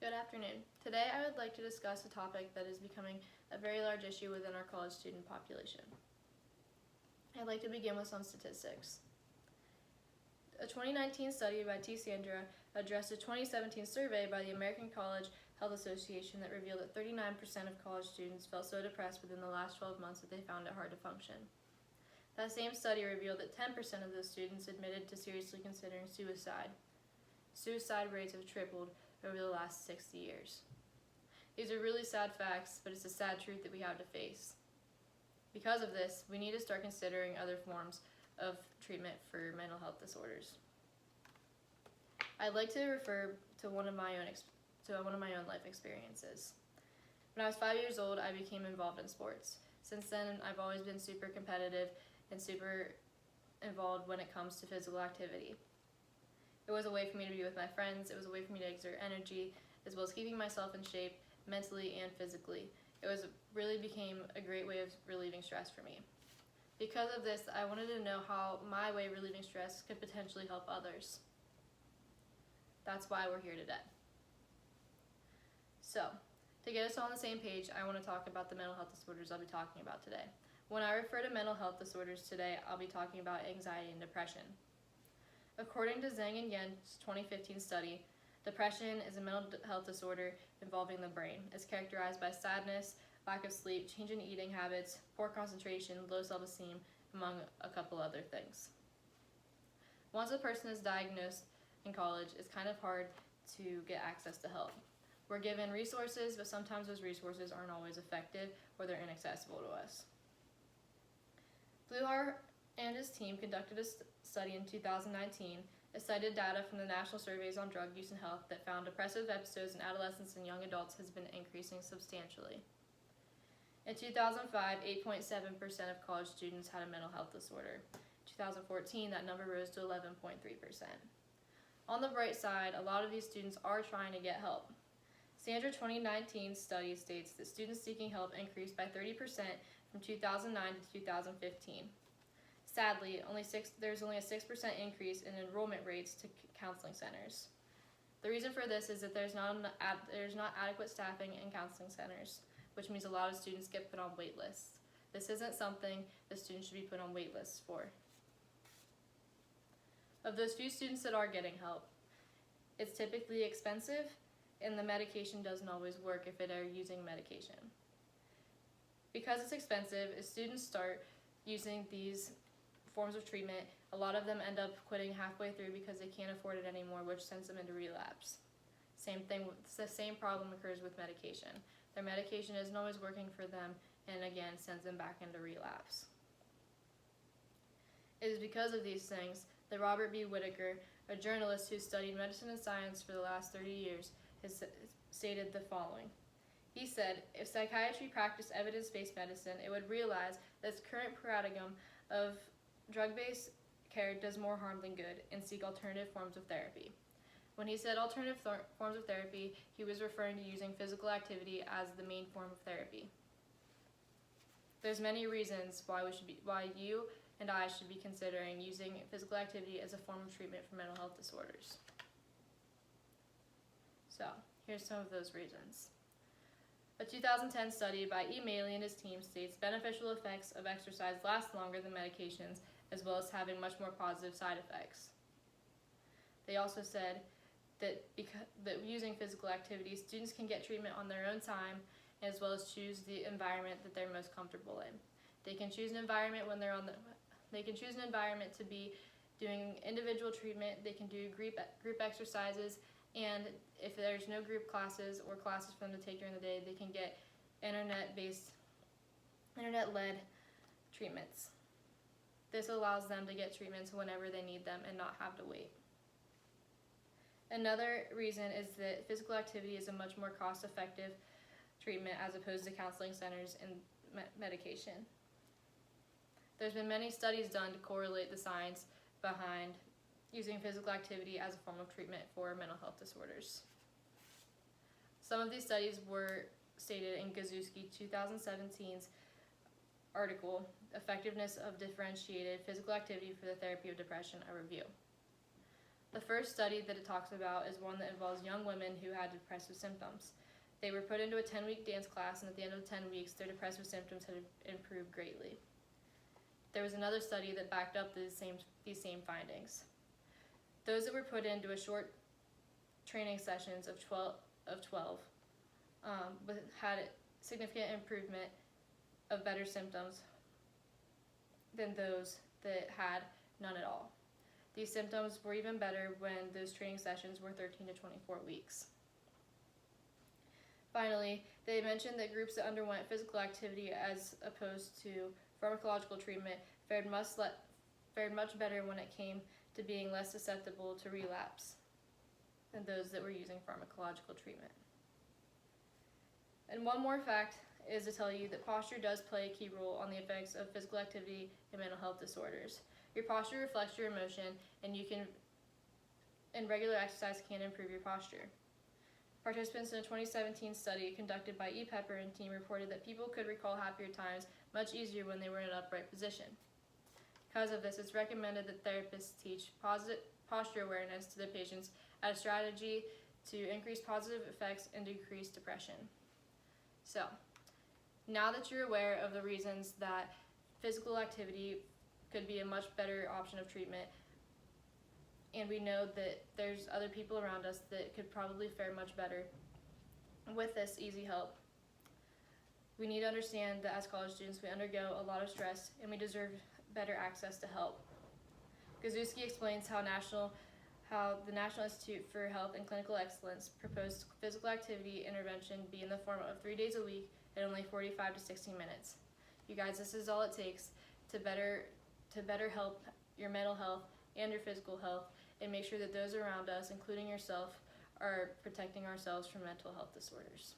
Good afternoon. Today I would like to discuss a topic that is becoming a very large issue within our college student population. I'd like to begin with some statistics. A 2019 study by T. Sandra addressed a 2017 survey by the American College Health Association that revealed that 39% of college students felt so depressed within the last 12 months that they found it hard to function. That same study revealed that 10% of those students admitted to seriously considering suicide. Suicide rates have tripled over the last 60 years. These are really sad facts, but it's a sad truth that we have to face. Because of this, we need to start considering other forms of treatment for mental health disorders. I'd like to refer to one of my own life experiences. When I was 5 years old, I became involved in sports. Since then, I've always been super competitive and super involved when it comes to physical activity. It was a way for me to be with my friends, it was a way for me to exert energy, as well as keeping myself in shape mentally and physically. Really became a great way of relieving stress for me. Because of this, I wanted to know how my way of relieving stress could potentially help others. That's why we're here today. So, to get us all on the same page, I want to talk about the mental health disorders I'll be talking about today. When I refer to mental health disorders today, I'll be talking about anxiety and depression. According to Zhang and Yen's 2015 study, depression is a mental health disorder involving the brain. It's characterized by sadness, lack of sleep, change in eating habits, poor concentration, low self-esteem, among a couple other things. Once a person is diagnosed in college, it's kind of hard to get access to help. We're given resources, but sometimes those resources aren't always effective or they're inaccessible to us. Bluhar and his team conducted a study in 2019. It cited data from the National Surveys on Drug Use and Health that found depressive episodes in adolescents and young adults has been increasing substantially. In 2005, 8.7% of college students had a mental health disorder. In 2014, that number rose to 11.3%. On the bright side, a lot of these students are trying to get help. Sandra 2019 study states that students seeking help increased by 30% from 2009 to 2015. Sadly, there's only a 6% increase in enrollment rates to counseling centers. The reason for this is that there's not adequate staffing in counseling centers, which means a lot of students get put on wait lists. This isn't something that students should be put on wait lists for. Of those few students that are getting help, it's typically expensive, and the medication doesn't always work if they're using medication. Because it's expensive, as students start using these forms of treatment, a lot of them end up quitting halfway through because they can't afford it anymore, which sends them into relapse. The same problem occurs with medication. Their medication isn't always working for them, and again, sends them back into relapse. It is because of these things that Robert B. Whitaker, a journalist who studied medicine and science for the last 30 years, has stated the following. He said, if psychiatry practiced evidence-based medicine, it would realize that its current paradigm of drug-based care does more harm than good and seek alternative forms of therapy. When he said alternative forms of therapy, he was referring to using physical activity as the main form of therapy. There's many reasons why you and I should be considering using physical activity as a form of treatment for mental health disorders. So, here's some of those reasons. A 2010 study by E. Maley and his team states beneficial effects of exercise last longer than medications, as well as having much more positive side effects. They also said that using physical activity, students can get treatment on their own time, as well as choose the environment that they're most comfortable in. They can choose an environment to be doing individual treatment. They can do group exercises, and if there's no group classes or classes for them to take during the day, they can get internet-led treatments. This allows them to get treatments whenever they need them and not have to wait. Another reason is that physical activity is a much more cost-effective treatment as opposed to counseling centers and medication. There's been many studies done to correlate the science behind using physical activity as a form of treatment for mental health disorders. Some of these studies were stated in Guzewski 2017's article, Effectiveness of Differentiated Physical Activity for the Therapy of Depression, a Review. The first study that it talks about is one that involves young women who had depressive symptoms. They were put into a 10-week dance class, and at the end of the 10 weeks, their depressive symptoms had improved greatly. There was another study that backed up these same findings. Those that were put into a short training sessions of 12 had significant improvement of better symptoms than those that had none at all. These symptoms were even better when those training sessions were 13 to 24 weeks. Finally, they mentioned that groups that underwent physical activity as opposed to pharmacological treatment fared much better when it came to being less susceptible to relapse than those that were using pharmacological treatment. And one more fact is to tell you that posture does play a key role on the effects of physical activity and mental health disorders. Your posture reflects your emotion, and regular exercise can improve your posture. Participants in a 2017 study conducted by E. Pepper and team reported that people could recall happier times much easier when they were in an upright position. Because of this, it's recommended that therapists teach posture awareness to their patients as a strategy to increase positive effects and decrease depression. So, now that you're aware of the reasons that physical activity could be a much better option of treatment, and we know that there's other people around us that could probably fare much better with this easy help, we need to understand that as college students we undergo a lot of stress and we deserve better access to help. Guzewski explains how the National Institute for Health and Clinical Excellence proposed physical activity intervention be in the form of 3 days a week at only 45 to 60 minutes. You guys, this is all it takes to better help your mental health and your physical health, and make sure that those around us, including yourself, are protecting ourselves from mental health disorders.